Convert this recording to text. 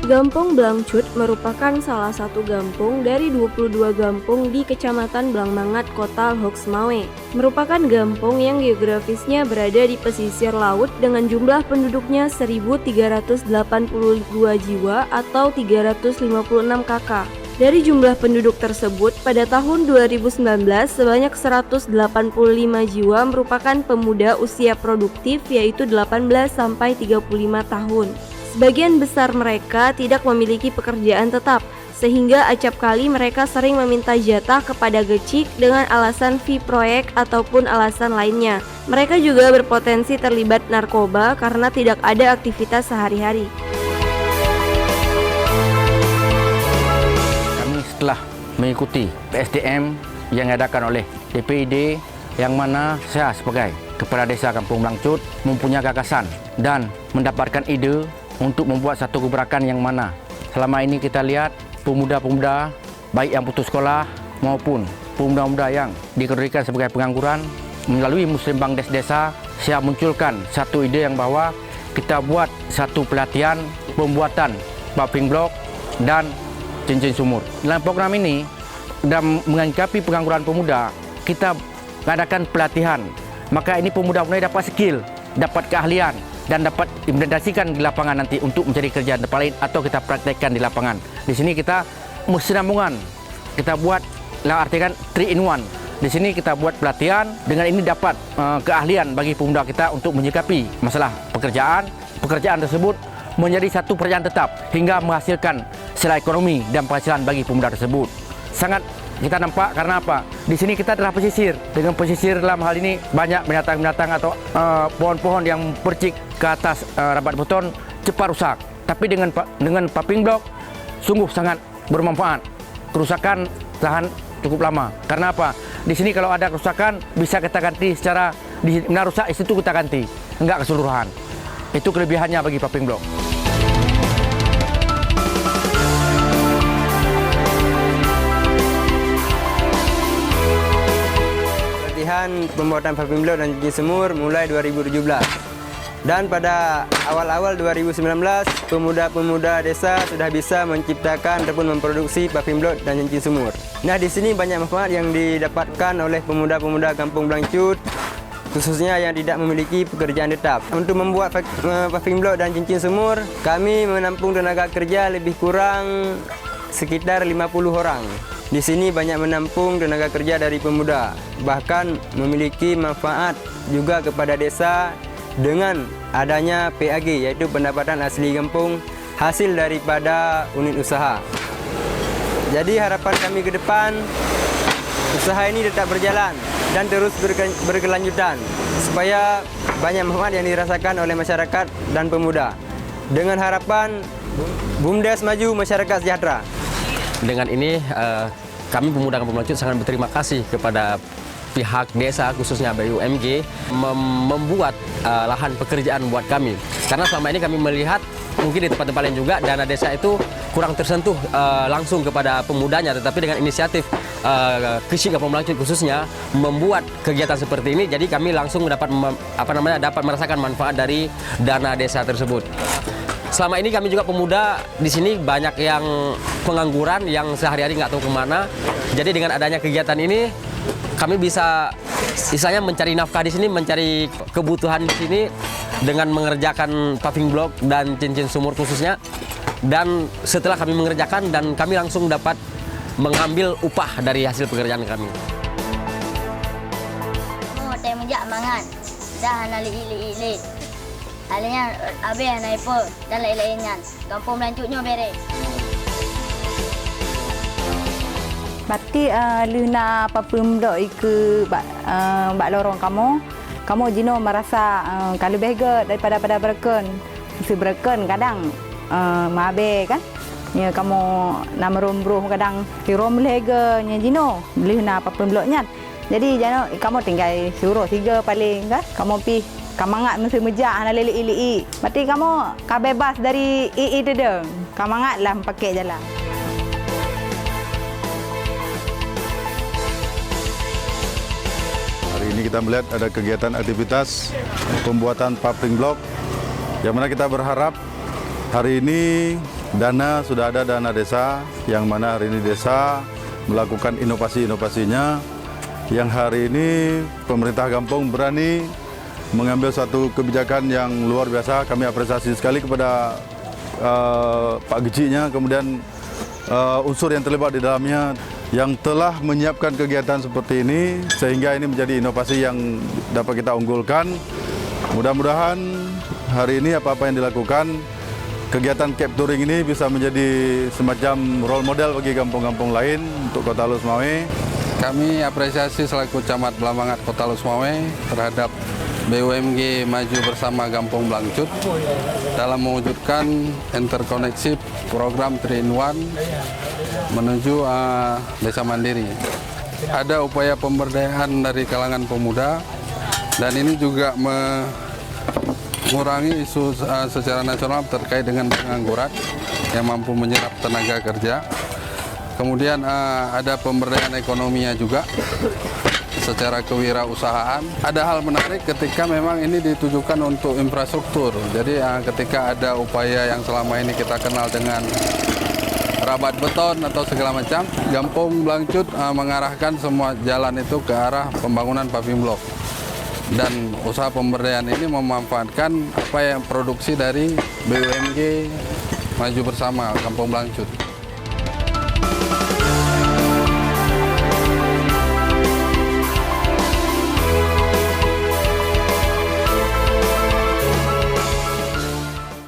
Gampong Blangcut merupakan salah satu gampong dari 22 gampong di Kecamatan Blangmangat, Kota Lhokseumawe. Merupakan gampong yang geografisnya berada di pesisir laut dengan jumlah penduduknya 1.382 jiwa atau 356 kakak. Dari jumlah penduduk tersebut, pada tahun 2019 sebanyak 185 jiwa merupakan pemuda usia produktif yaitu 18 sampai 35 tahun. Sebagian besar mereka tidak memiliki pekerjaan tetap, sehingga acap kali mereka sering meminta jatah kepada Gecik dengan alasan fee proyek ataupun alasan lainnya. Mereka juga berpotensi terlibat narkoba karena tidak ada aktivitas sehari-hari. Kami setelah mengikuti PSDM yang diadakan oleh DPID, yang mana saya sebagai Kepala Desa Kampung Blangcut mempunyai gagasan dan mendapatkan ide untuk membuat satu gebrakan yang mana selama ini kita lihat pemuda-pemuda baik yang putus sekolah maupun pemuda-pemuda yang dikategorikan sebagai pengangguran. Melalui Muslim Bank Desa, saya munculkan satu ide yang bahwa kita buat satu pelatihan pembuatan paving block dan cincin sumur. Dalam program ini dan mengangkapi pengangguran pemuda, kita mengadakan pelatihan. Maka ini pemuda-pemuda dapat skill, dapat keahlian dan dapat implementasikan di lapangan nanti untuk mencari kerjaan tempat lain atau kita praktekkan di lapangan. Di sini kita kesinambungan, kita buat artikan 3 in 1. Di sini kita buat pelatihan, dengan ini dapat keahlian bagi pemuda kita untuk menyikapi masalah pekerjaan. Pekerjaan tersebut menjadi satu pekerjaan tetap hingga menghasilkan sila ekonomi dan penghasilan bagi pemuda tersebut. Sangat kita nampak karena apa? Di sini kita adalah pesisir. Dengan pesisir dalam hal ini banyak binatang-binatang atau pohon-pohon yang percik ke atas rabat beton cepat rusak. Tapi dengan paving block sungguh sangat bermanfaat. Kerusakan tahan cukup lama. Karena apa? Di sini kalau ada kerusakan bisa kita ganti secara di mana rusak itu kita ganti, enggak keseluruhan. Itu kelebihannya bagi paving block. Pembuatan paving block dan cincin sumur mulai 2017, dan pada awal-awal 2019 pemuda-pemuda desa sudah bisa menciptakan ataupun memproduksi paving block dan cincin sumur. Nah, di sini banyak manfaat yang didapatkan oleh pemuda-pemuda Kampung Blangcut, khususnya yang tidak memiliki pekerjaan tetap. Untuk membuat paving block dan cincin sumur, kami menampung tenaga kerja lebih kurang sekitar 50 orang. Di sini banyak menampung tenaga kerja dari pemuda, bahkan memiliki manfaat juga kepada desa dengan adanya PAG, yaitu pendapatan asli kampung hasil daripada unit usaha. Jadi harapan kami ke depan, usaha ini tetap berjalan dan terus berkelanjutan supaya banyak manfaat yang dirasakan oleh masyarakat dan pemuda. Dengan harapan BUMDes maju, masyarakat sejahtera. Dengan ini kami pemuda Kampung Blangcut sangat berterima kasih kepada pihak desa, khususnya BUMG, membuat lahan pekerjaan buat kami. Karena selama ini kami melihat mungkin di tempat-tempat lain juga dana desa itu kurang tersentuh langsung kepada pemudanya, tetapi dengan inisiatif Kecik Kampung Blangcut khususnya membuat kegiatan seperti ini, jadi kami langsung dapat dapat merasakan manfaat dari dana desa tersebut. Selama ini kami juga pemuda di sini banyak yang pengangguran yang sehari-hari nggak tahu kemana. Jadi dengan adanya kegiatan ini kami bisa istilahnya mencari nafkah di sini, mencari kebutuhan di sini dengan mengerjakan paving block dan cincin sumur khususnya. Dan setelah kami mengerjakan dan kami langsung dapat mengambil upah dari hasil pekerjaan kami. Mau teh menjak mangan, dah nali-ili-ili. Halnya abe naik po dan lain-lainnya. Kampung Blangcutnya beres. Berarti luna paving block itu bak lorong kamu jino merasa kalau bega daripada pada berken. Si berken kadang mabe kan. Ya kamu nama rombroh kadang kirom lega nya jino luna paving blocknya. Jadi jano kamu tinggal suruh 3 paling kan. Kamu pi kamangat mesti mejak hana lili-ili. Berarti kamu bebas dari ii tu dah. Kamangatlah pakai jalan. Hari ini kita melihat ada kegiatan aktivitas pembuatan paving block, yang mana kita berharap hari ini dana, sudah ada dana desa, yang mana hari ini desa melakukan inovasi-inovasinya, yang hari ini pemerintah kampung berani mengambil satu kebijakan yang luar biasa. Kami apresiasi sekali kepada Pak Gecinya, kemudian unsur yang terlibat di dalamnya, yang telah menyiapkan kegiatan seperti ini, sehingga ini menjadi inovasi yang dapat kita unggulkan. Mudah-mudahan hari ini apa-apa yang dilakukan, kegiatan capturing ini bisa menjadi semacam role model bagi kampung-kampung lain untuk Kota Lusmawe. Kami apresiasi selaku Camat Blambangat Kota Lusmawe terhadap BUMG Maju Bersama Gampung Blangcut dalam mewujudkan interkoneksi program 3-in-1 menuju desa mandiri. Ada upaya pemberdayaan dari kalangan pemuda, dan ini juga mengurangi isu secara nasional terkait dengan pengangguran yang mampu menyerap tenaga kerja. Kemudian ada pemberdayaan ekonominya juga secara kewirausahaan. Ada hal menarik ketika memang ini ditujukan untuk infrastruktur. Jadi ketika ada upaya yang selama ini kita kenal dengan rabat beton atau segala macam, Gampung Blangcut mengarahkan semua jalan itu ke arah pembangunan paving block. Dan usaha pemberdayaan ini memanfaatkan apa yang produksi dari BUMG Maju Bersama Kampung Blangcut.